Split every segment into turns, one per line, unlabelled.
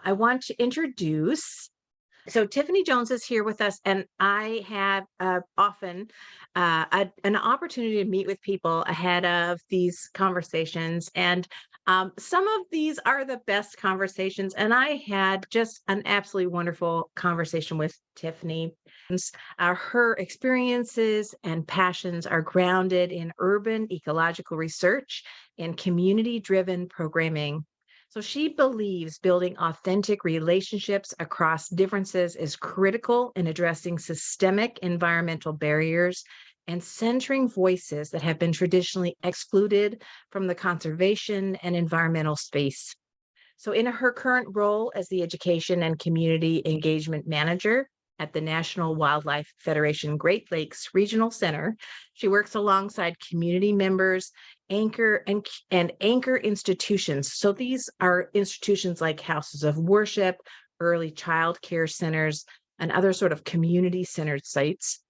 I want to introduce. So Tiffany Jones is here with us, and I have often an opportunity to meet with people ahead of these conversations. And some of these are the best conversations. And I had just an absolutely wonderful conversation with Tiffany. Her experiences and passions are grounded in urban ecological research and community-driven programming. So she believes building authentic relationships across differences is critical in addressing systemic environmental barriers and centering voices that have been traditionally excluded from the conservation and environmental space. So, in her current role as the Education and Community Engagement Manager at the National Wildlife Federation Great Lakes Regional Center, she works alongside community members, and anchor institutions. So these are institutions like houses of worship, early child care centers, and other sort of community-centered sites.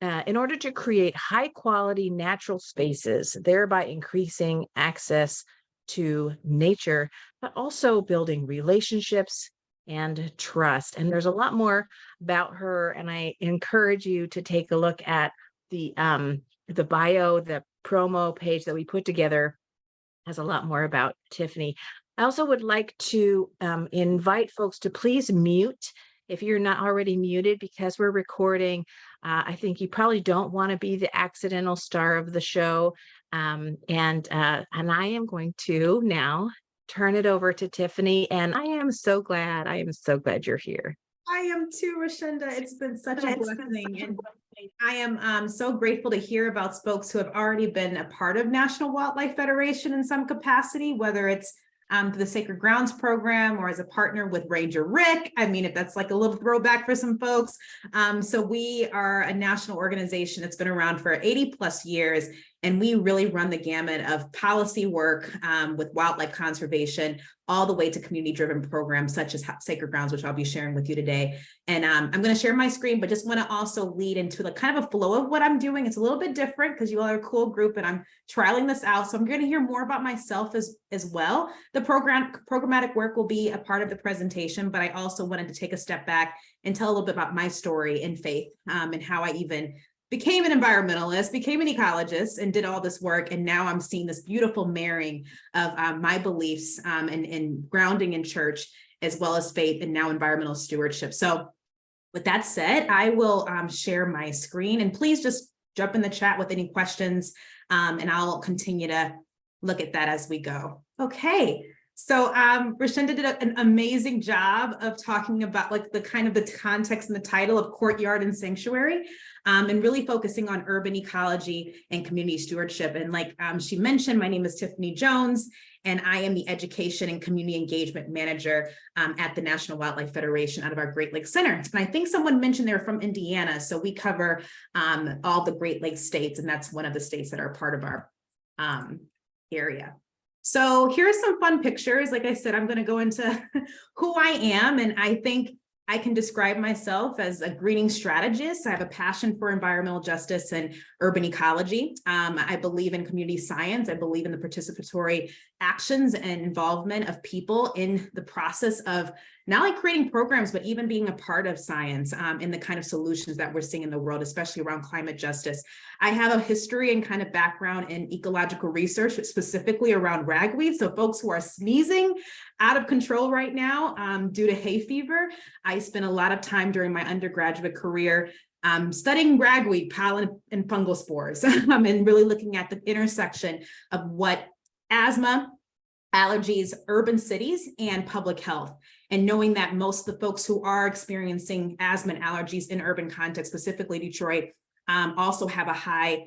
In order to create high quality natural spaces, thereby increasing access to nature, but also building relationships and trust. And there's a lot more about her, and I encourage you to take a look at the bio, the promo page that we put together has a lot more about Tiffany. I also would like to invite folks to please mute if you're not already muted, because we're recording. I think you probably don't want to be the accidental star of the show. And I am going to now turn it over to Tiffany. And I am so glad you're here.
I am too, Rashenda. It's been such a blessing. And I am so grateful to hear about folks who have already been a part of National Wildlife Federation in some capacity, whether it's the Sacred Grounds program or as a partner with Ranger Rick. I mean, if that's like a little throwback for some folks. So we are a national organization that's been around for 80 plus years. And we really run the gamut of policy work with wildlife conservation, all the way to community-driven programs such as Sacred Grounds, which I'll be sharing with you today. And I'm going to share my screen, but just want to also lead into the kind of a flow of what I'm doing. It's a little bit different because you all are a cool group and I'm trialing this out. So I'm going to hear more about myself as well. The programmatic work will be a part of the presentation, but I also wanted to take a step back and tell a little bit about my story in faith and how I even became an environmentalist, became an ecologist, and did all this work. And now I'm seeing this beautiful marrying of my beliefs and grounding in church, as well as faith and now environmental stewardship. So with that said, I will share my screen, and please just jump in the chat with any questions, and I'll continue to look at that as we go. Okay. So Rashenda did an amazing job of talking about like the kind of the context and the title of Courtyard and Sanctuary, and really focusing on urban ecology and community stewardship. And like she mentioned, my name is Tiffany Jones, and I am the Education and Community Engagement Manager at the National Wildlife Federation out of our Great Lakes Center. And I think someone mentioned they're from Indiana, so we cover all the Great Lakes states, and that's one of the states that are part of our area. So here's some fun pictures. Like I said, I'm going to go into who I am, and I think I can describe myself as a greening strategist. I have a passion for environmental justice and urban ecology. I believe in community science. I believe in the participatory actions and involvement of people in the process of not only creating programs, but even being a part of science in the kind of solutions that we're seeing in the world, especially around climate justice. I have a history and kind of background in ecological research, specifically around ragweed. So folks who are sneezing out of control right now due to hay fever, I spent a lot of time during my undergraduate career studying ragweed, pollen, and fungal spores, and really looking at the intersection of what asthma, allergies, urban cities, and public health. And knowing that most of the folks who are experiencing asthma and allergies in urban context, specifically Detroit, also have a high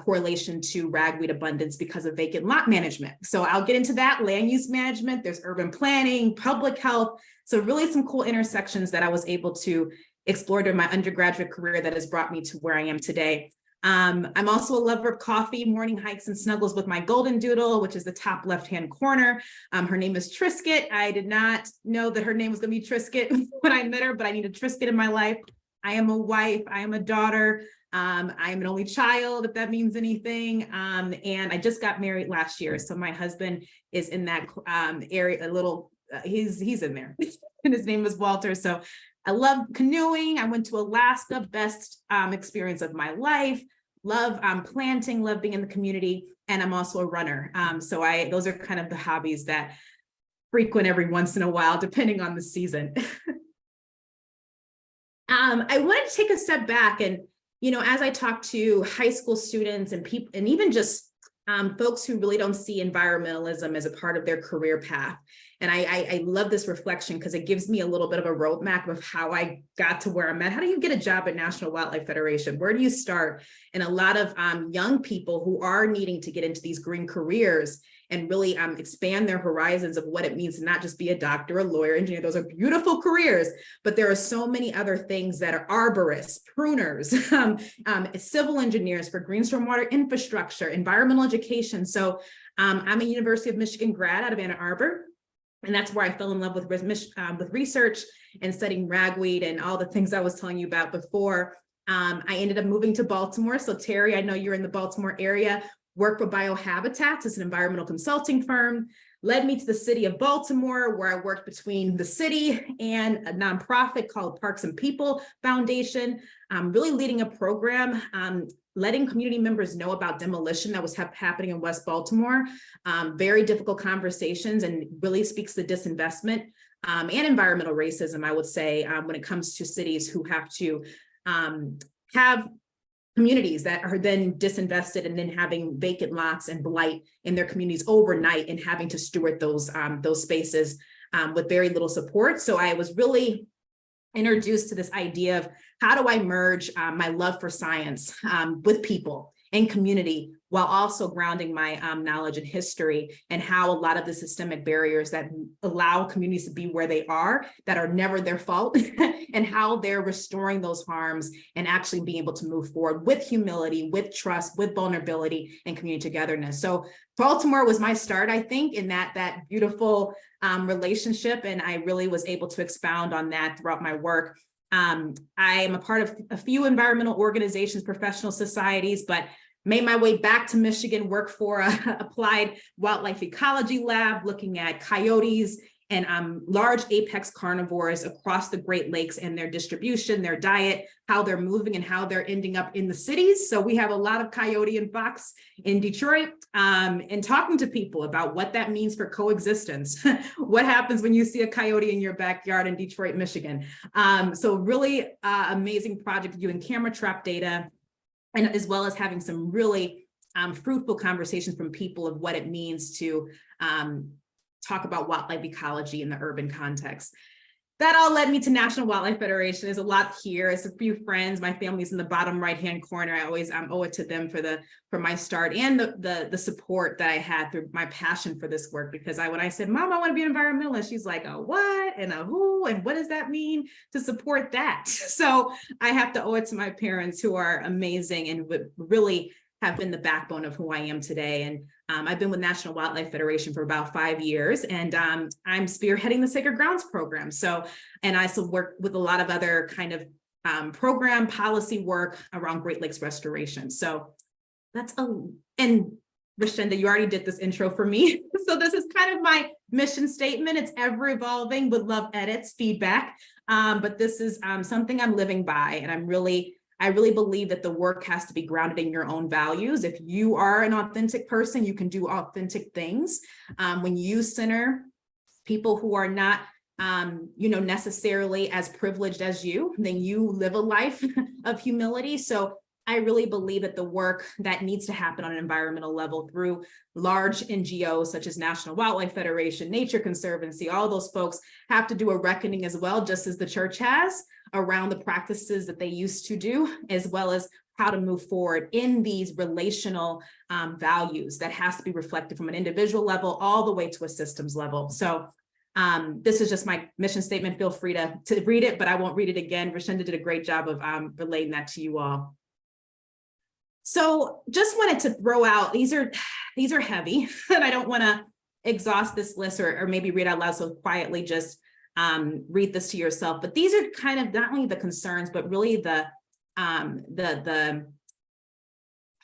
correlation to ragweed abundance because of vacant lot management. So I'll get into that, land use management, there's urban planning, public health. So really some cool intersections that I was able to explore during my undergraduate career that has brought me to where I am today. I'm also a lover of coffee, morning hikes, and snuggles with my golden doodle, which is the top left-hand corner. Her name is Trisket. I did not know that her name was going to be Trisket when I met her, but I needed Trisket in my life. I am a wife. I am a daughter. I am an only child, if that means anything. And I just got married last year. So my husband is in that area, a little he's in there. And his name is Walter. So I love canoeing. I went to Alaska, best experience of my life. Love planting, love being in the community, and I'm also a runner. So those are kind of the hobbies that frequent every once in a while, depending on the season. I wanted to take a step back and, as I talk to high school students and people, and even just folks who really don't see environmentalism as a part of their career path. And I love this reflection because it gives me a little bit of a roadmap of how I got to where I'm at. How do you get a job at National Wildlife Federation? Where do you start? And a lot of young people who are needing to get into these green careers and really expand their horizons of what it means to not just be a doctor, a lawyer, engineer. Those are beautiful careers, but there are so many other things that are arborists, pruners, civil engineers for green stormwater infrastructure, environmental education. So I'm a University of Michigan grad out of Ann Arbor. And that's where I fell in love with research and studying ragweed and all the things I was telling you about before. I ended up moving to Baltimore. So Terry, I know you're in the Baltimore area. Work for Biohabitats, it's an environmental consulting firm, led me to the city of Baltimore, where I worked between the city and a nonprofit called Parks and People Foundation, really leading a program, letting community members know about demolition that was happening in West Baltimore, very difficult conversations, and really speaks to disinvestment and environmental racism, I would say, when it comes to cities who have to have communities that are then disinvested and then having vacant lots and blight in their communities overnight and having to steward those spaces with very little support. So I was really introduced to this idea of how do I merge my love for science with people and community while also grounding my knowledge and history, and how a lot of the systemic barriers that allow communities to be where they are, that are never their fault, and how they're restoring those harms and actually being able to move forward with humility, with trust, with vulnerability, and community togetherness. So Baltimore was my start, I think, in that beautiful relationship, and I really was able to expound on that throughout my work. I am a part of a few environmental organizations, professional societies, but made my way back to Michigan, worked for a applied wildlife ecology lab, looking at coyotes and large apex carnivores across the Great Lakes and their distribution, their diet, how they're moving and how they're ending up in the cities. So we have a lot of coyote and fox in Detroit, and talking to people about what that means for coexistence. What happens when you see a coyote in your backyard in Detroit, Michigan? So really amazing project using camera trap data, and as well as having some really fruitful conversations from people of what it means to talk about wildlife ecology in the urban context. That all led me to National Wildlife Federation. There's a lot here. It's a few friends. My family's in the bottom right-hand corner. I always owe it to them for my start and the support that I had through my passion for this work. Because when I said, Mom, I want to be an environmentalist, she's like, oh, what? And a who? And what does that mean to support that? So I have to owe it to my parents, who are amazing and would really have been the backbone of who I am today. And I've been with National Wildlife Federation for about 5 years, and I'm spearheading the Sacred Grounds program. So, and I also work with a lot of other kind of program policy work around Great Lakes restoration. So that's and Rashenda, you already did this intro for me. So this is kind of my mission statement. It's ever evolving, would love edits, feedback. But this is something I'm living by, and I really believe that the work has to be grounded in your own values. If you are an authentic person, you can do authentic things. When you center people who are not, necessarily as privileged as you, then you live a life of humility. So I really believe that the work that needs to happen on an environmental level through large NGOs such as National Wildlife Federation, Nature Conservancy, all those folks have to do a reckoning as well, just as the church has, around the practices that they used to do, as well as how to move forward in these relational values that has to be reflected from an individual level all the way to a systems level. So this is just my mission statement. Feel free to read it, but I won't read it again. Rashenda did a great job of relaying that to you all. So just wanted to throw out, these are heavy, and I don't want to exhaust this list or maybe read out loud, so quietly just read this to yourself. But these are kind of not only the concerns, but really the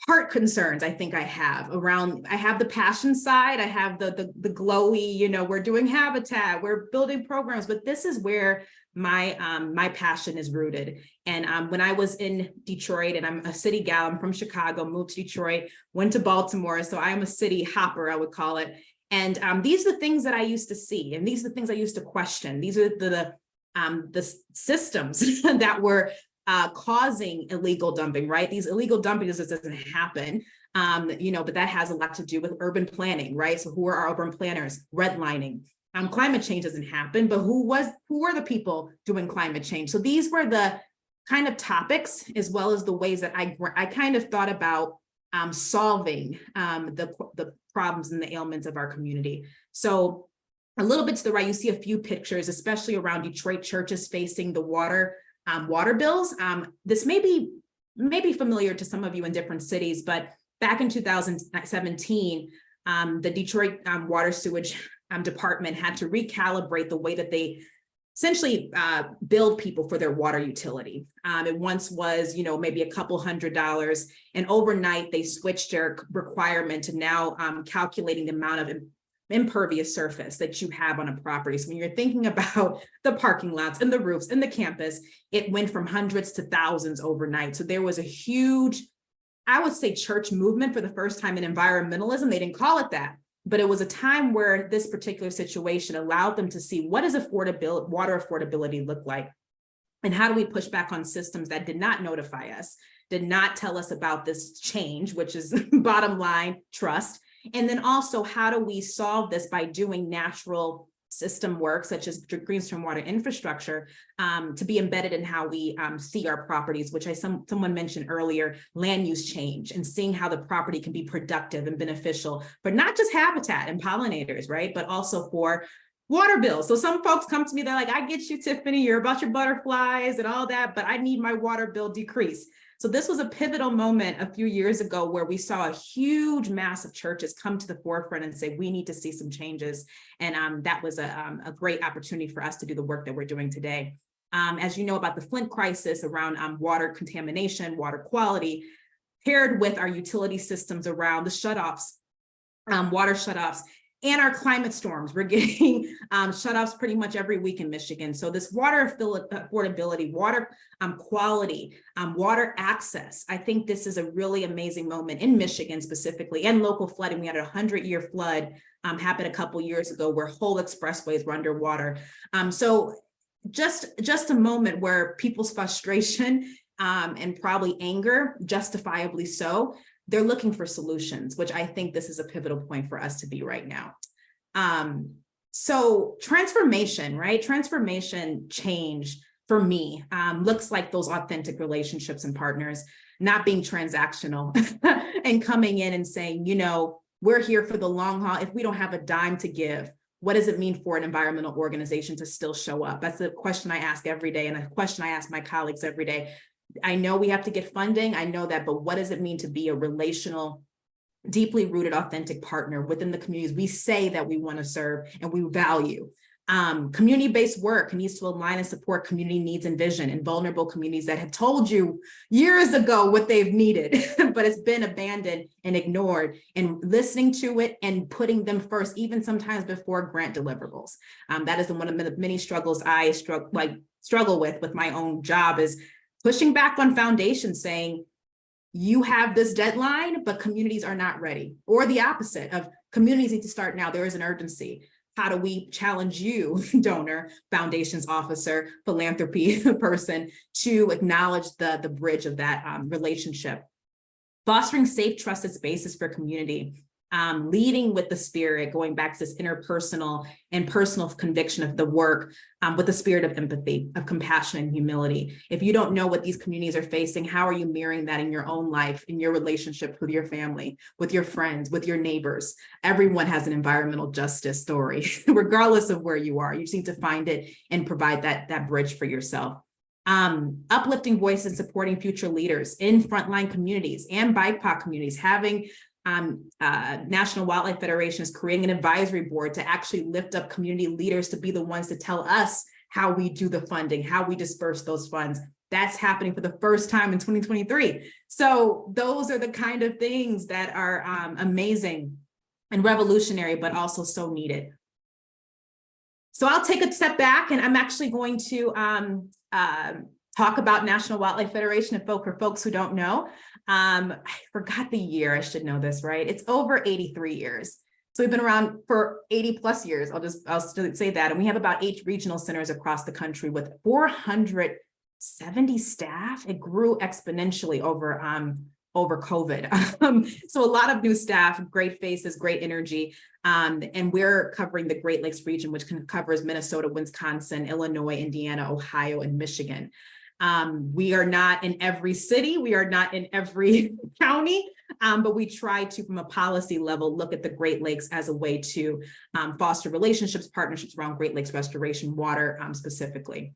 heart concerns I think I have around, I have the passion side, I have the glowy, you know, we're doing habitat, we're building programs, but this is where my passion is rooted. And when I was in Detroit, and I'm a city gal, I'm from Chicago, moved to Detroit, went to Baltimore, so I am a city hopper, I would call it. And these are the things that I used to see, and these are the things I used to question. These are the systems that were causing illegal dumping, right? These illegal dumping just doesn't happen, you know, but that has a lot to do with urban planning, right? So who are our urban planners? Redlining. Climate change doesn't happen, but who were the people doing climate change? So these were the kind of topics, as well as the ways that I kind of thought about solving the problems and the ailments of our community. So a little bit to the right, you see a few pictures, especially around Detroit churches facing the water bills. This may be familiar to some of you in different cities, but back in 2017, the Detroit water sewage department had to recalibrate the way that they essentially billed people for their water utility. It once was, you know, maybe a couple $100s, and overnight they switched their requirement to now calculating the amount of impervious surface that you have on a property. So when you're thinking about the parking lots and the roofs and the campus, it went from hundreds to thousands overnight. So there was a huge, I would say, church movement for the first time in environmentalism. They didn't call it that, but it was a time where this particular situation allowed them to see, what does affordability, water affordability look like? And how do we push back on systems that did not notify us, did not tell us about this change, which is bottom line, trust. And then also, how do we solve this by doing natural system work, such as green stormwater infrastructure, to be embedded in how we see our properties, which someone mentioned earlier, land use change, and seeing how the property can be productive and beneficial for not just habitat and pollinators, right, but also for water bills. So some folks come to me, they're like, I get you, Tiffany, you're about your butterflies and all that, but I need my water bill decreased. So this was a pivotal moment a few years ago where we saw a huge mass of churches come to the forefront and say, we need to see some changes. And that was a great opportunity for us to do the work that we're doing today. As you know about the Flint crisis around water contamination, water quality, paired with our utility systems around the shutoffs, water shutoffs, and our climate storms. We're getting shutoffs pretty much every week in Michigan. So this water affordability, water quality, water access, I think this is a really amazing moment in Michigan specifically, and local flooding. We had a 100-year flood happen a couple years ago where whole expressways were underwater. So just a moment where people's frustration and probably anger, justifiably so, they're looking for solutions, which I think this is a pivotal point for us to be right now. So transformation, right? Transformation change for me looks like those authentic relationships and partners, not being transactional and coming in and saying, you know, we're here for the long haul. If we don't have a dime to give, what does it mean for an environmental organization to still show up? That's the question I ask every day, and a question I ask my colleagues every day. I know we have to get funding, I know that, but what does it mean to be a relational, deeply rooted, authentic partner within the communities we say that we want to serve and we value? Community-based work needs to align and support community needs and vision in vulnerable communities that have told you years ago what they've needed, but it's been abandoned and ignored, and listening to it and putting them first, even sometimes before grant deliverables. That is one of the many struggles I struggle with my own job, is pushing back on foundations, saying, you have this deadline, but communities are not ready. Or the opposite of, communities need to start now, there is an urgency. How do we challenge you, donor, foundations officer, philanthropy person, to acknowledge the bridge of that relationship? Fostering safe, trusted spaces for community. Leading with the spirit, going back to this interpersonal and personal conviction of the work, with the spirit of empathy, of compassion and humility. If you don't know what these communities are facing, how are you mirroring that in your own life, in your relationship with your family, with your friends, with your neighbors? Everyone has an environmental justice story, regardless of where you are. You just need to find it and provide that bridge for yourself. Uplifting voice and supporting future leaders in frontline communities and BIPOC communities, having National Wildlife Federation is creating an advisory board to actually lift up community leaders to be the ones to tell us how we do the funding, how we disperse those funds, That's happening for the first time in 2023. So those are the kind of things that are amazing and revolutionary, but also so needed. So I'll take a step back, and I'm actually going to talk about National Wildlife Federation for folks who don't know. I forgot the year, I should know this, right? It's over 83 years. So we've been around for 80 plus years. I'll still say that. And we have about 8 regional centers across the country with 470 staff. It grew exponentially over COVID. So a lot of new staff, great faces, great energy. And we're covering the Great Lakes region, which covers Minnesota, Wisconsin, Illinois, Indiana, Ohio, and Michigan. We are not in every city. We are not in every county, but we try to, from a policy level, look at the Great Lakes as a way to foster relationships, partnerships around Great Lakes restoration, water specifically.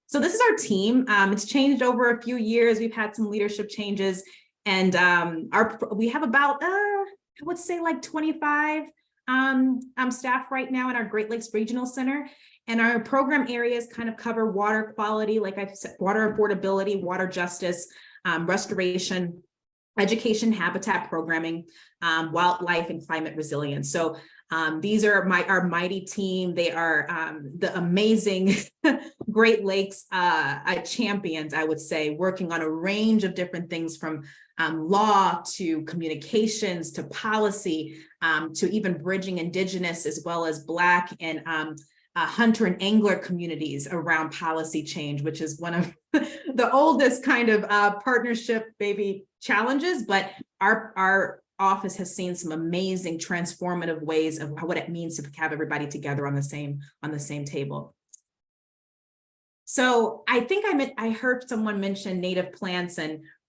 So this is our team. It's changed over a few years. We've had some leadership changes, and we have about, I would say like 25 staff right now in our Great Lakes Regional Center. And our program areas kind of cover water quality, like I've said, water affordability, water justice, restoration, education, habitat programming, wildlife, and climate resilience. So these are our mighty team. They are the amazing Great Lakes champions, I would say, working on a range of different things, from law to communications to policy, to even bridging Indigenous as well as Black and hunter and angler communities around policy change, which is one of the oldest kind of partnership maybe challenges, but our office has seen some amazing transformative ways of what it means to have everybody together on the same table. So I think I heard someone mention native plants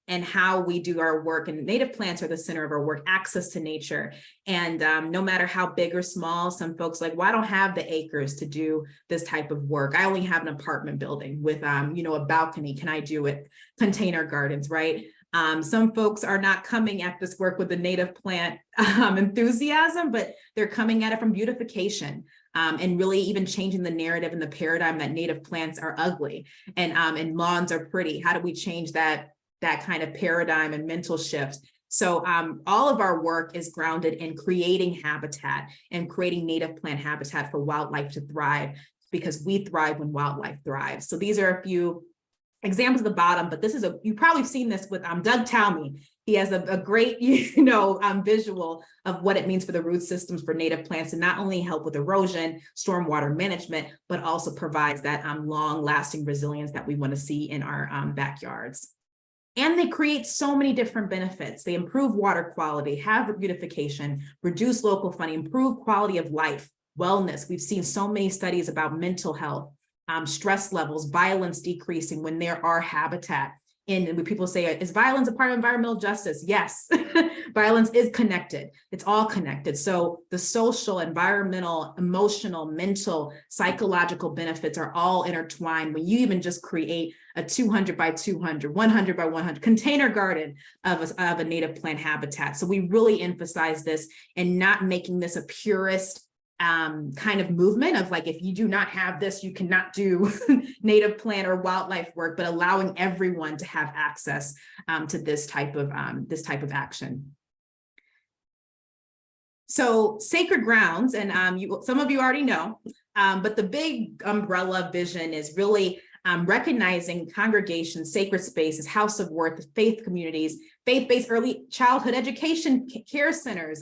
and how we do our work, and native plants are the center of our work, access to nature. And no matter how big or small, some folks like, well, I don't have the acres to do this type of work. I only have an apartment building with, a balcony. Can I do it? Container gardens, right? Some folks are not coming at this work with the native plant enthusiasm, but they're coming at it from beautification. And really even changing the narrative and the paradigm that native plants are ugly and lawns are pretty. How do we change that kind of paradigm and mental shift? So all of our work is grounded in creating habitat and creating native plant habitat for wildlife to thrive, because we thrive when wildlife thrives. So these are a few examples at the bottom, but this is you've probably seen this with Doug Talmy. He has a great, visual of what it means for the root systems for native plants to not only help with erosion, stormwater management, but also provides that long-lasting resilience that we want to see in our backyards. And they create so many different benefits. They improve water quality, have beautification, reduce local funding, improve quality of life, wellness. We've seen so many studies about mental health, stress levels, violence decreasing when there are habitat. And when people say, is violence a part of environmental justice? Yes, violence is connected. It's all connected. So the social, environmental, emotional, mental, psychological benefits are all intertwined when you even just create a 200 by 200, 100 by 100 container garden of a native plant habitat. So we really emphasize this and not making this a purist kind of movement of like, if you do not have this, you cannot do native plant or wildlife work, but allowing everyone to have access to this type of action. So sacred grounds, and some of you already know, but the big umbrella vision is really recognizing congregations, sacred spaces, house of worth, faith communities, faith-based early childhood education care centers,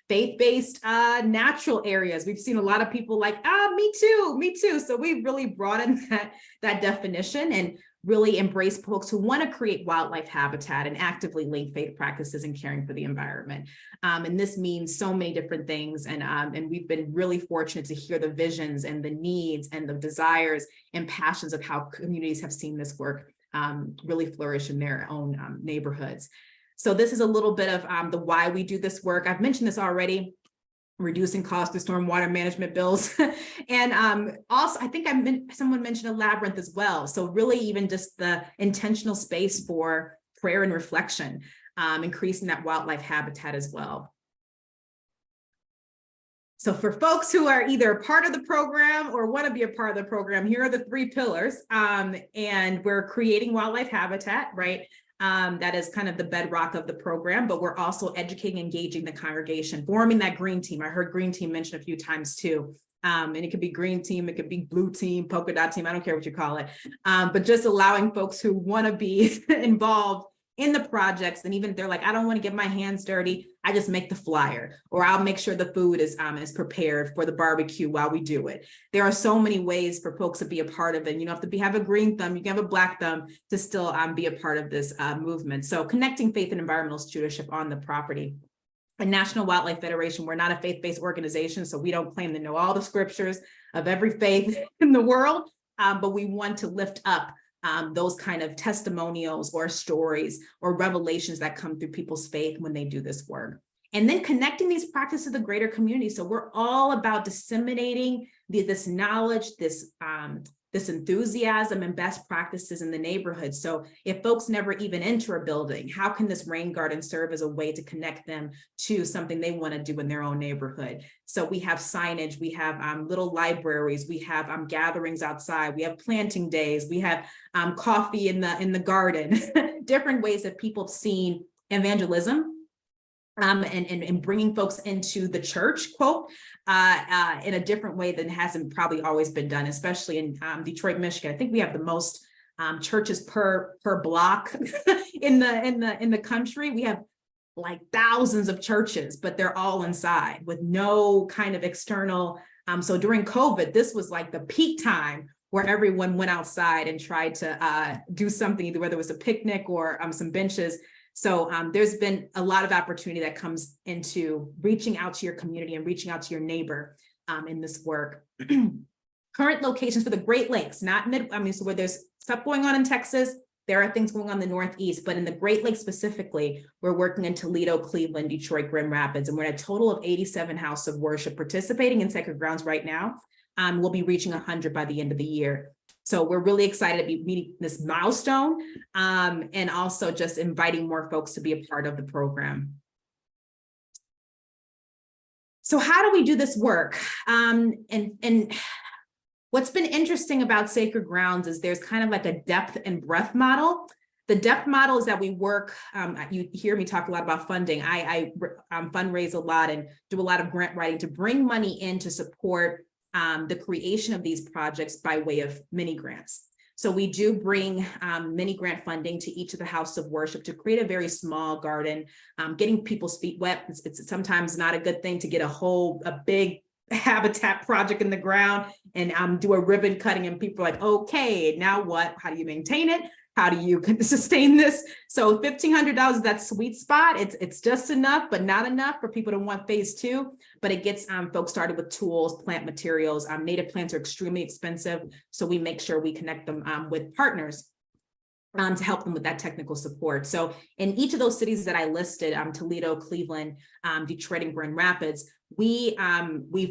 faith-based natural areas. We've seen a lot of people like, me too. So we've really broadened that definition and really embrace folks who want to create wildlife habitat and actively link faith practices and caring for the environment. And this means so many different things. And we've been really fortunate to hear the visions and the needs and the desires and passions of how communities have seen this work really flourish in their own neighborhoods. So this is a little bit of the why we do this work. I've mentioned this already. Reducing costs of stormwater management bills. And also, I think someone mentioned a labyrinth as well. So really even just the intentional space for prayer and reflection, increasing that wildlife habitat as well. So for folks who are either part of the program or want to be a part of the program, here are the 3 pillars. And we're creating wildlife habitat, right? That is kind of the bedrock of the program, but we're also educating, engaging the congregation, forming that green team. I heard green team mentioned a few times too. And it could be green team, it could be blue team, polka dot team, I don't care what you call it. But just allowing folks who want to be involved in the projects, and even if they're like, I don't want to get my hands dirty, I just make the flyer, or I'll make sure the food is prepared for the barbecue while we do it. There are so many ways for folks to be a part of it. You don't have to have a green thumb, you can have a black thumb to still be a part of this movement. So connecting faith and environmental stewardship on the property. And National Wildlife Federation, we're not a faith-based organization, so we don't claim to know all the scriptures of every faith in the world, but we want to lift up those kind of testimonials or stories or revelations that come through people's faith when they do this work. And then connecting these practices to the greater community. So we're all about disseminating this knowledge, this enthusiasm and best practices in the neighborhood. So if folks never even enter a building, how can this rain garden serve as a way to connect them to something they want to do in their own neighborhood? So we have signage, we have little libraries, we have gatherings outside, we have planting days, we have coffee in the garden, different ways that people have seen evangelism and bringing folks into the church, quote, in a different way than hasn't probably always been done, especially in Detroit, Michigan. I think we have the most churches per block in the country. We have like thousands of churches, but they're all inside with no kind of external. So during COVID, this was like the peak time where everyone went outside and tried to do something, either whether it was a picnic or some benches. So there's been a lot of opportunity that comes into reaching out to your community and reaching out to your neighbor in this work. Current locations for the Great Lakes, so where there's stuff going on in Texas, there are things going on in the Northeast, but in the Great Lakes specifically, we're working in Toledo, Cleveland, Detroit, Grand Rapids, and we're at a total of 87 houses of worship participating in Sacred Grounds right now. We'll be reaching 100 by the end of the year. So we're really excited to be meeting this milestone and also just inviting more folks to be a part of the program. So how do we do this work? And what's been interesting about Sacred Grounds is there's kind of like a depth and breadth model. The depth model is that we work, you hear me talk a lot about funding. I fundraise a lot and do a lot of grant writing to bring money in to support the creation of these projects by way of mini grants. So we do bring mini grant funding to each of the houses of worship to create a very small garden, getting people's feet wet. It's sometimes not a good thing to get a big habitat project in the ground and do a ribbon cutting and people are like, okay, now what? How do you maintain it? How do you sustain this? So $1,500 is that sweet spot. It's just enough, but not enough for people to want phase 2. But it gets folks started with tools, plant materials. Native plants are extremely expensive, so we make sure we connect them with partners to help them with that technical support. So in each of those cities that I listed, Toledo, Cleveland, Detroit, and Grand Rapids, we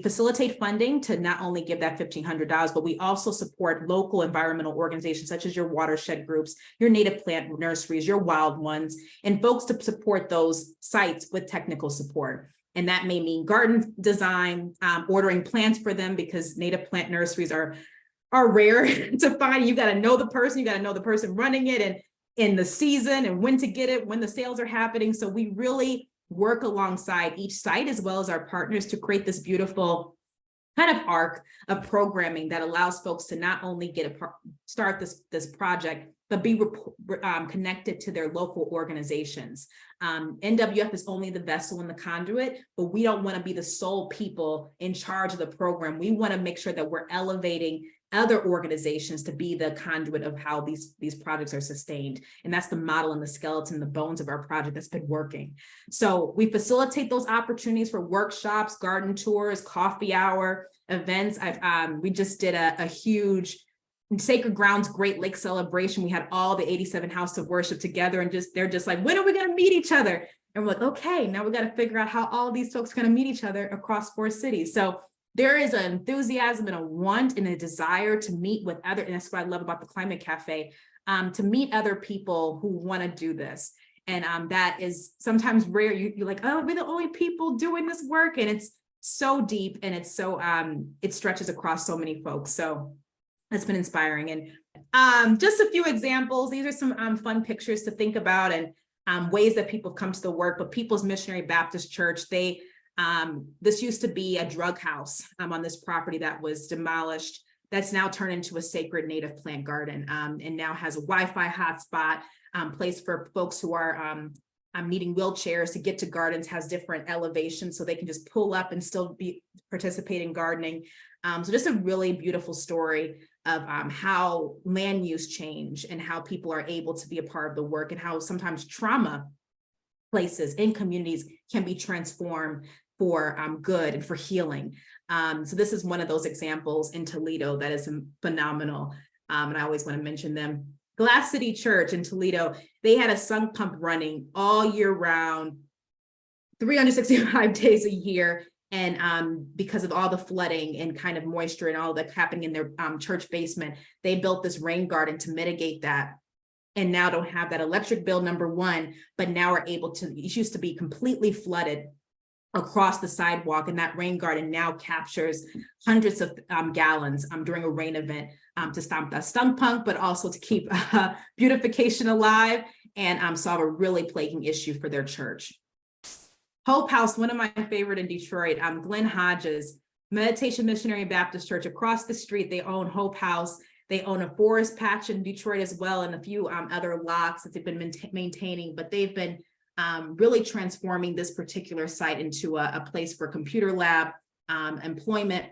facilitate funding to not only give that $1,500, but we also support local environmental organizations such as your watershed groups, your native plant nurseries, your wild ones, and folks to support those sites with technical support. And that may mean garden design, ordering plants for them because native plant nurseries are rare to find. You got to know the person running it and in the season and when to get it, when the sales are happening. So we really work alongside each site as well as our partners to create this beautiful kind of arc of programming that allows folks to not only start this project, but be connected to their local organizations. NWF is only the vessel and the conduit, but we don't want to be the sole people in charge of the program. We want to make sure that we're elevating other organizations to be the conduit of how these projects are sustained. And that's the model and the skeleton, the bones of our project that's been working. So we facilitate those opportunities for workshops, garden tours, coffee hour, events. We just did a huge Sacred Grounds Great Lake celebration. We had all the 87 houses of worship together and they're just like, when are we going to meet each other? And we're like, okay, now we got to figure out how all these folks are going to meet each other across 4 cities. So there is an enthusiasm and a want and a desire to meet with other, and that's what I love about the Climate Cafe, to meet other people who want to do this. And that is sometimes rare. You're like, oh, we're the only people doing this work. And so deep, and it's so it stretches across so many folks. So it's been inspiring. And just a few examples. These are some fun pictures to think about, and ways that people come to the work. But People's Missionary Baptist Church, this used to be a drug house on this property that was demolished. That's now turned into a sacred native plant garden, and now has a Wi-Fi hotspot, place for folks who are needing wheelchairs to get to gardens, has different elevations so they can just pull up and still participate in gardening. So just a really beautiful story of how land use change and how people are able to be a part of the work, and how sometimes trauma places in communities can be transformed for good and for healing. So this is one of those examples in Toledo that is phenomenal. And I always want to mention them. Glass City Church in Toledo, they had a sump pump running all year round, 365 days a year. And because of all the flooding and kind of moisture and all that happening in their church basement, they built this rain garden to mitigate that. And now don't have that electric bill, number one, but now are able to, it used to be completely flooded across the sidewalk, and that rain garden now captures hundreds of gallons during a rain event to stop the stunk punk, but also to keep beautification alive and solve a really plaguing issue for their church. Hope House, one of my favorite in Detroit, Glenn Hodges, Meditation Missionary Baptist Church across the street. They own Hope House. They own a forest patch in Detroit as well, and a few other lots that they've been maintaining, but they've been really transforming this particular site into a place for computer lab, employment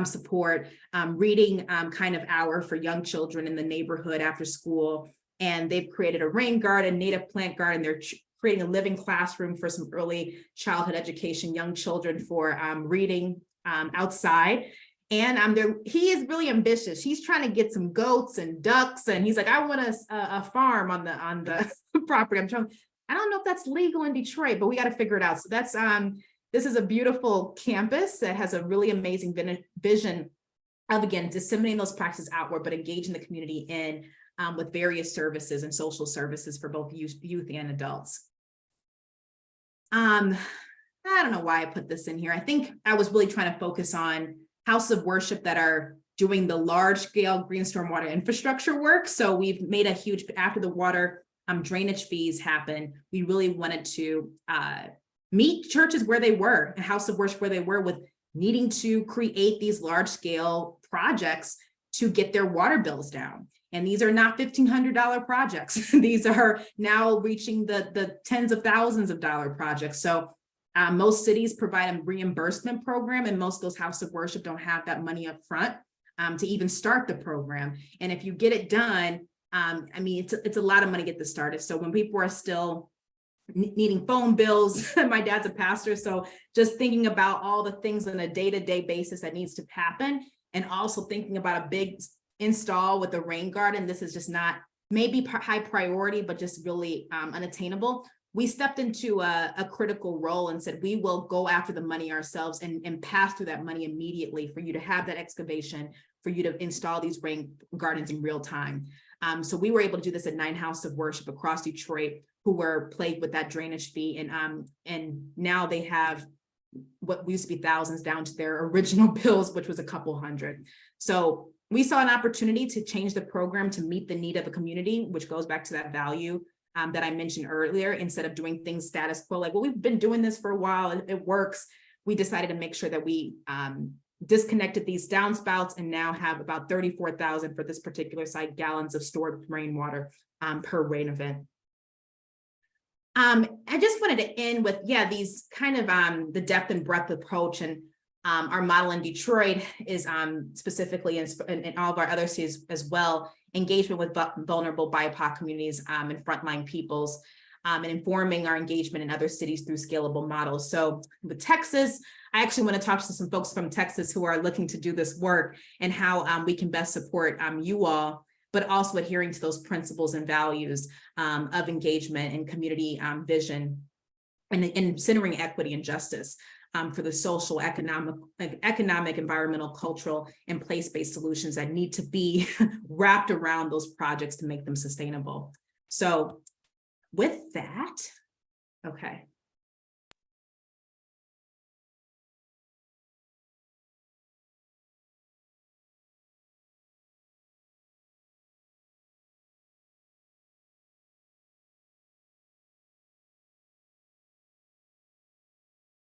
support, reading kind of hour for young children in the neighborhood after school. And they've created a rain garden, native plant garden. They're creating a living classroom for some early childhood education, young children for reading outside. And he is really ambitious. He's trying to get some goats and ducks, and he's like, I want a farm on the property. I don't know if that's legal in Detroit, but we got to figure it out. So that's this is a beautiful campus that has a really amazing vision of, again, disseminating those practices outward, but engaging the community in with various services and social services for both youth and adults. I don't know why I put this in here. I think I was really trying to focus on houses of worship that are doing the large scale green stormwater infrastructure work. So we've made a huge, after the water drainage fees happen, we really wanted to meet churches where they were, and house of worship where they were, with needing to create these large scale projects to get their water bills down. And these are not $1,500 projects. These are now reaching the tens of thousands of dollar projects. So most cities provide a reimbursement program, and most of those houses of worship don't have that money up front to even start the program. And if you get it done, I mean, it's a lot of money to get this started. So when people are still needing phone bills, my dad's a pastor, so just thinking about all the things on a day-to-day basis that needs to happen, and also thinking about a big install with a rain garden, this is just not maybe high priority, but just really unattainable. We stepped into a critical role and said, we will go after the money ourselves and pass through that money immediately for you to have that excavation, for you to install these rain gardens in real time. So we were able to do this at 9 houses of worship across Detroit who were plagued with that drainage fee. And now they have what used to be thousands down to their original bills, which was a couple hundred. So we saw an opportunity to change the program to meet the need of the community, which goes back to that value that I mentioned earlier. Instead of doing things status quo, like, well, we've been doing this for a while, it works. We decided to make sure that we disconnected these downspouts and now have about 34,000 for this particular site gallons of stored rainwater per rain event. I just wanted to end with, these kind of the depth and breadth approach, and our model in Detroit is specifically in all of our other cities as well, engagement with vulnerable BIPOC communities and frontline peoples, and informing our engagement in other cities through scalable models. So with Texas, I actually want to talk to some folks from Texas who are looking to do this work, and how we can best support you all, but also adhering to those principles and values of engagement and community vision, and centering equity and justice for the social, economic, environmental, cultural, and place-based solutions that need to be wrapped around those projects to make them sustainable. So with that, okay.